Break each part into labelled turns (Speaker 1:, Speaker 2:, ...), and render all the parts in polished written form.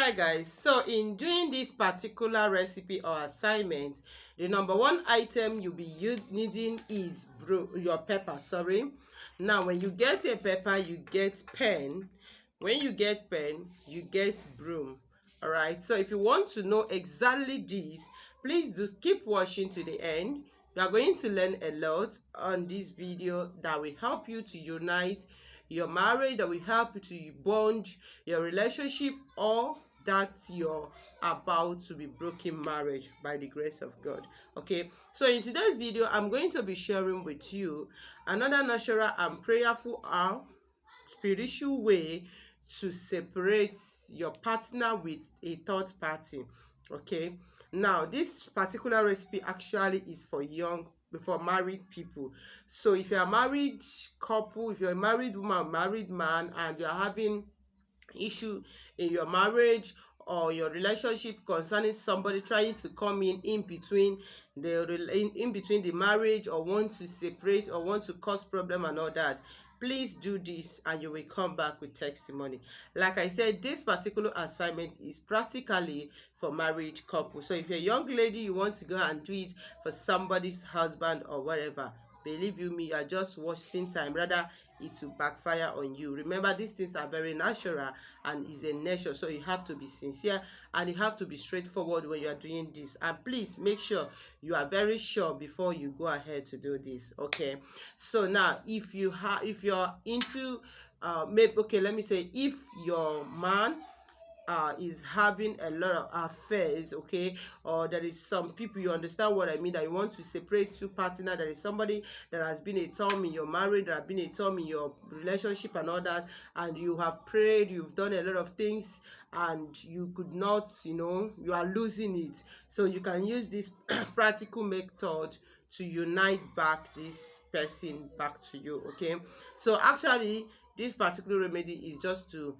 Speaker 1: Alright guys, so in doing this particular recipe or assignment, the number one item you'll be needing is your pepper. Now when you get a pepper, you get pen. When you get pen, you get broom. Alright, so if you want to know exactly this, please do keep watching to the end. You are going to learn a lot on this video that will help you to unite your marriage, that will help you to bond your relationship, or that you're about to be broken marriage by the grace of God. Okay, so in today's video, I'm going to be sharing with you another natural and prayerful spiritual way to separate your partner with a third party. Okay, now this particular recipe actually is for married people. So if you're a married couple, if you're a married woman, married man, and you're having issue in your marriage or your relationship concerning somebody trying to come in between the marriage, or want to separate or want to cause problem and all that, please do this and you will come back with testimony. Like I said, this particular assignment is practically for married couples. So if you're a young lady, you want to go and do it for somebody's husband or whatever, believe you me, you are just wasting time. Rather, it will backfire on you. Remember, these things are very natural and is a nature, so you have to be sincere and you have to be straightforward when you are doing this. And please make sure you are very sure before you go ahead to do this. Okay, so now if you're into maybe, okay, let me say, if your man is having a lot of affairs, okay, or there is some people, you understand what I mean, that you want to separate two partners, there is somebody that has been a term in your marriage, that has been a term in your relationship and all that, and you have prayed, you've done a lot of things, and you could not, you are losing it. So you can use this practical method to unite back this person back to you. Okay, so actually this particular remedy is just to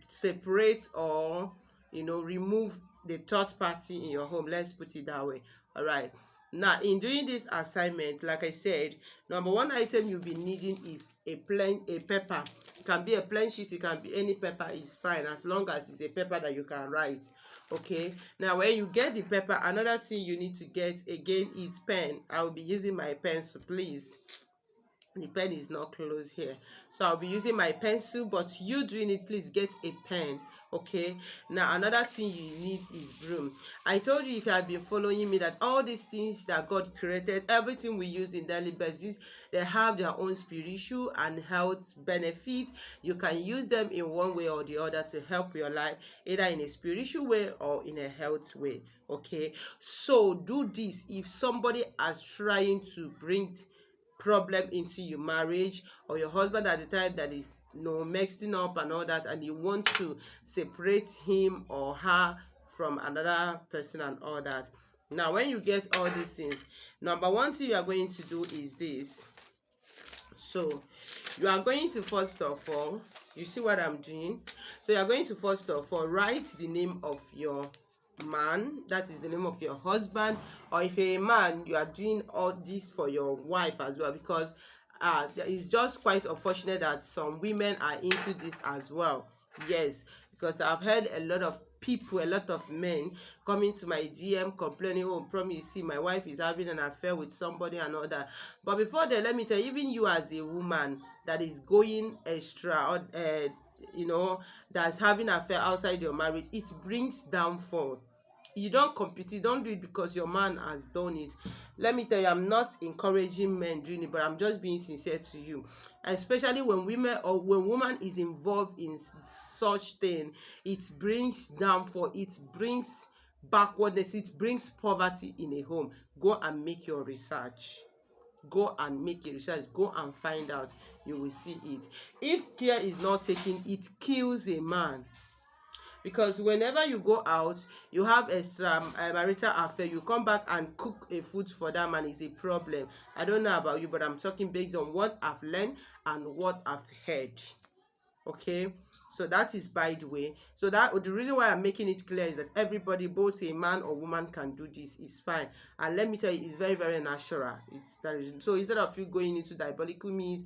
Speaker 1: separate or remove the third party in your home. Let's put it that way. All right, now in doing this assignment, like I said, number one item you'll be needing is a pepper. It can be a plain sheet, it can be any pepper, is fine, as long as it's a pepper that you can write. Okay, now when you get the pepper, another thing you need to get again is pen. I will be using my pencil, please. The pen is not closed here, so I'll be using my pencil, but you doing it, please get a pen. Okay, now another thing you need is broom. I told you, if you have been following me, that all these things that God created, everything we use in daily basis, they have their own spiritual and health benefits. You can use them in one way or the other to help your life, either in a spiritual way or in a health way. Okay, so do this if somebody is trying to bring problem into your marriage, or your husband at the time that is mixing up and all that, and you want to separate him or her from another person and all that. Now when you get all these things, number one thing you are going to do is this. So you are going to, first of all, you see what I'm doing, so you are going to first of all write the name of your man, that is the name of your husband, or if you're a man, you are doing all this for your wife as well, because it's just quite unfortunate that some women are into this as well. Yes, because I've heard a lot of people, a lot of men coming to my DM complaining, oh, promise, see, my wife is having an affair with somebody and all that. But before that, let me tell you, even you as a woman that is going extra, or that's having an affair outside your marriage, it brings downfall. You don't compete, you don't do it because your man has done it. Let me tell you, I'm not encouraging men doing it, but I'm just being sincere to you. Especially when woman is involved in such thing, it brings downfall, it brings backwardness, it brings poverty in a home. Go and make your research. Go and make a research, go and find out, you will see it. If care is not taken, it kills a man. Because whenever you go out, you have extra marital affair, you come back and cook a food for that man, is a problem. I don't know about you, but I'm talking based on what I've learned and what I've heard. Okay, so that is by the way. So that the reason why I'm making it clear is that everybody, both a man or woman, can do this. Is fine. And let me tell you, it's very, very natural. So instead of you going into diabolical means,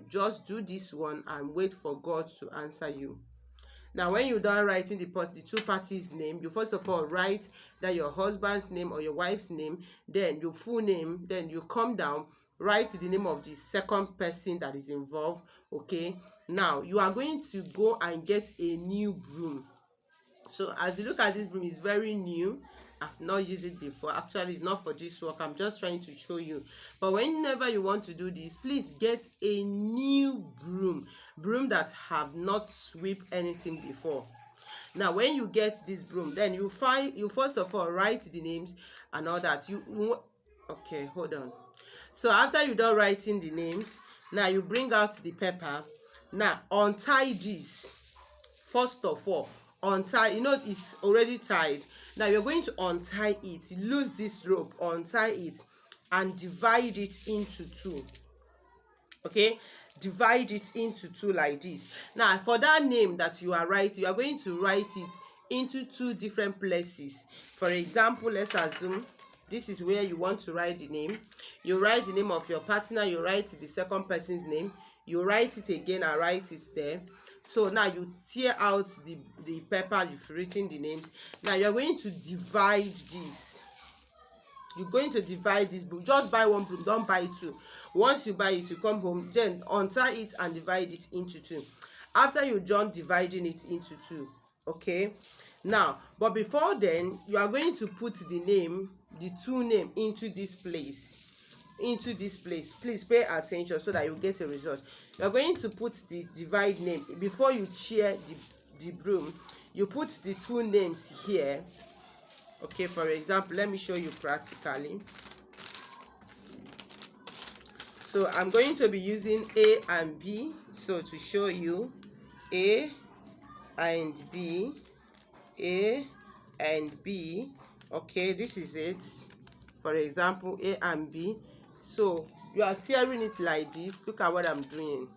Speaker 1: just do this one and wait for God to answer you. Now, when you're done writing the two parties' name, you first of all write that your husband's name or your wife's name, then your full name, then you come down, write the name of the second person that is involved. Okay. Now, you are going to go and get a new broom. So as you look at this broom, it's very new. I've not used it before. Actually, it's not for this work. I'm just trying to show you. But whenever you want to do this, please get a new broom that have not swept anything before. Now, when you get this broom, then you first of all write the names and all that. Okay, hold on. So after you done writing the names, now you bring out the paper. Now untie this. First of all, untie, it's already tied. Now you're going to untie it, lose this rope, untie it, and divide it into two. Okay, divide it into two like this. Now for that name that you are writing, you are going to write it into two different places. For example, let's assume this is where you want to write the name. You write the name of your partner, you write the second person's name, you write it again and write it there. So now you tear out the paper, you've written the names. Now you're going to divide this. You're going to divide this broom. Just buy one broom, don't buy two. Once you buy it, you come home, then untie it and divide it into two. After you're done dividing it into two, okay? Now, but before then, you are going to put the two name into this place. Please pay attention so that you get a result. You are going to put the divide name before you cheer the broom. You put the two names here. Okay, for example, let me show you practically. So I'm going to be using A and B. So to show you A and B, A and B. Okay, this is it. For example, A and B. So you are tearing it like this. Look at what I'm doing.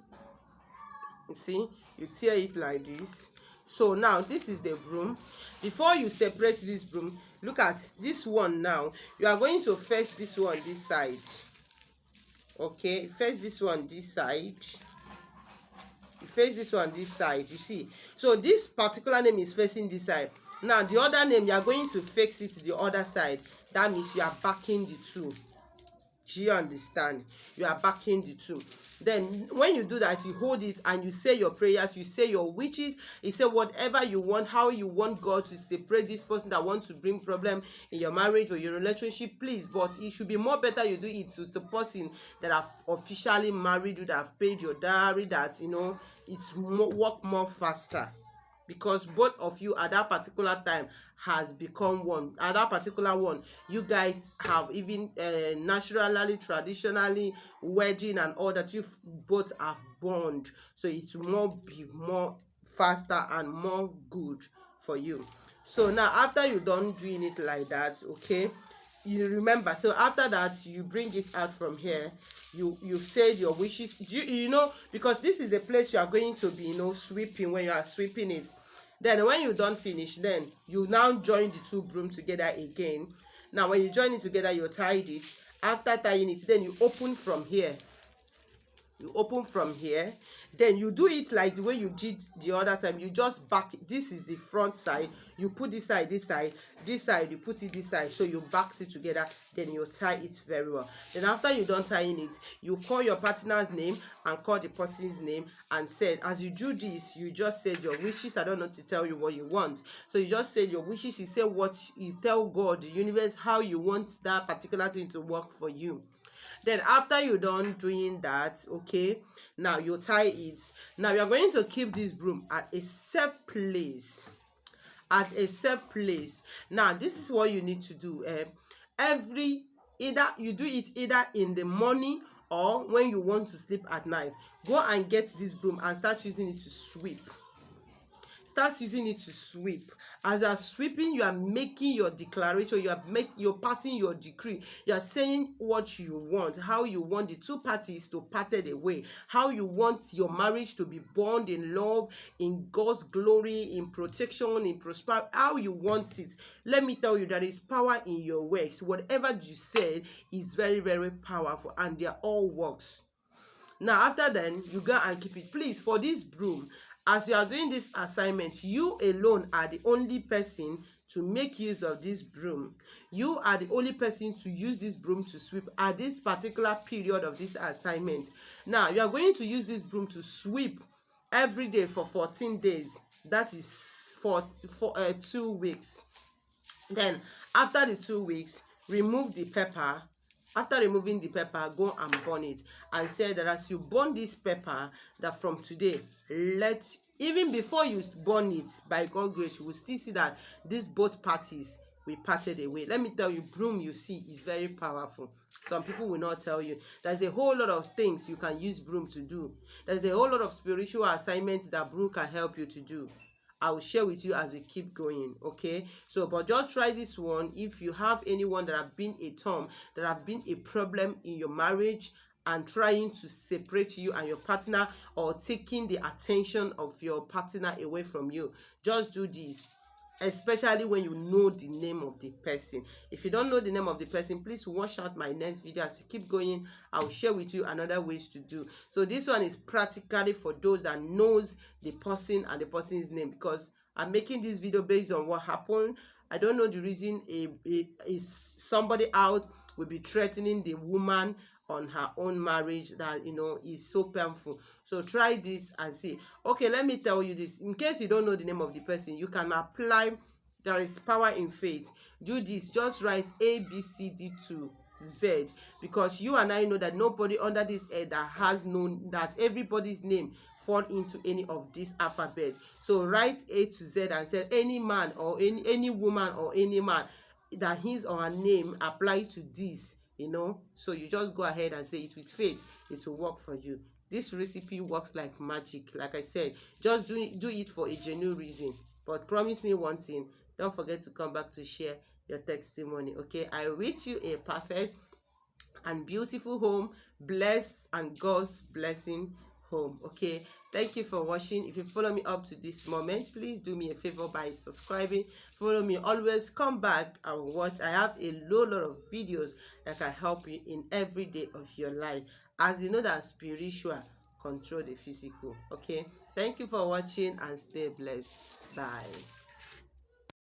Speaker 1: You see, you tear it like this. So now this is the broom. Before you separate this broom, look at this one. Now you are going to face this one this side. Okay, face this one this side. You face this one this side. You see, so this particular name is facing this side. Now the other name, you are going to fix it the other side. That means you are backing the two. Do you understand? You are backing the two. Then when you do that, you hold it and you say your prayers, you say your wishes, you say whatever you want, how you want God to separate this person that wants to bring problem in your marriage or your relationship, please. But it should be more better you do it to the person that have officially married you, that have paid your dowry, that it's work more faster. Because both of you at that particular time has become one. At that particular one, you guys have even naturally, traditionally, wedding and all that. You both have bond, so it will be more faster and more good for you. So now after you're done doing it like that, okay, you remember, so after that you bring it out from here. You said your wishes, because this is the place you are going to be sweeping. When you are sweeping it, then when you don't finish, then you now join the two brooms together again. Now when you join it together, you tied it. After tying it, then you open from here. You open from here, then you do it like the way you did the other time. You just back. This is the front side. You put this side, this side, this side. You put it this side. So you backed it together. Then you tie it very well. Then after you done tying it, you call your partner's name and call the person's name and said, as you do this, you just said your wishes. I don't know to tell you what you want. So you just said your wishes. You say what you tell God, the universe, how you want that particular thing to work for you. Then after you're done doing that, okay, now you tie it. Now you're going to keep this broom at a safe place. At a safe place. Now this is what you need to do. Either you do it either in the morning or when you want to sleep at night. Go and get this broom and start using it to sweep. Start using it to sweep. As you are sweeping, you are making your declaration. You're passing your decree. You are saying what you want, how you want the two parties to parted away, how you want your marriage to be bound in love, in God's glory, in protection, in prosperity, how you want it. Let me tell you, there is power in your works. Whatever you said is very, very powerful, and they are all works. Now after then, you go and keep it. Please, for this broom, As you are doing this assignment, you alone are the only person to make use of this broom. You are the only person to use this broom to sweep at this particular period of this assignment. Now, you are going to use this broom to sweep every day for 14 days. That is for 2 weeks. Then, after the 2 weeks, remove the pepper. After removing the pepper, go and burn it, and say that as you burn this pepper, that from today, even before you burn it, by God's grace, you will still see that these both parties we parted away. Let me tell you, broom, you see, is very powerful. Some people will not tell you. There's a whole lot of things you can use broom to do. There's a whole lot of spiritual assignments that broom can help you to do. I will share with you as we keep going, okay? So, but just try this one. If you have anyone that have been a term, that have been a problem in your marriage and trying to separate you and your partner, or taking the attention of your partner away from you, just do this. Especially when you know the name of the person. If you don't know the name of the person, please watch out my next video. As you keep going, I'll share with you another ways to do. So this one is practically for those that knows the person and the person's name, because I'm making this video based on what happened. I don't know the reason is somebody out will be threatening the woman on her own marriage, that is so painful. So try this and see. Okay, let me tell you this, in case you don't know the name of the person, you can apply. There is power in faith. Do this. Just write ABCD to Z, because you and I know that nobody under this earth that has known that everybody's name fall into any of this alphabet. So write A to Z and say any man or any woman or any man that his or her name applies to this. So you just go ahead and say it with faith. It will work for you. This recipe works like magic. Like I said, just do it for a genuine reason. But promise me one thing, don't forget to come back to share your testimony. Okay, I wish you a perfect and beautiful home, blessed and God's blessing home. Okay, thank you for watching. If you follow me up to this moment, please do me a favor by subscribing. Follow me, always come back and watch. I have a lot of videos that can help you in every day of your life, as you know that spiritual control the physical. Okay, thank you for watching and stay blessed. Bye.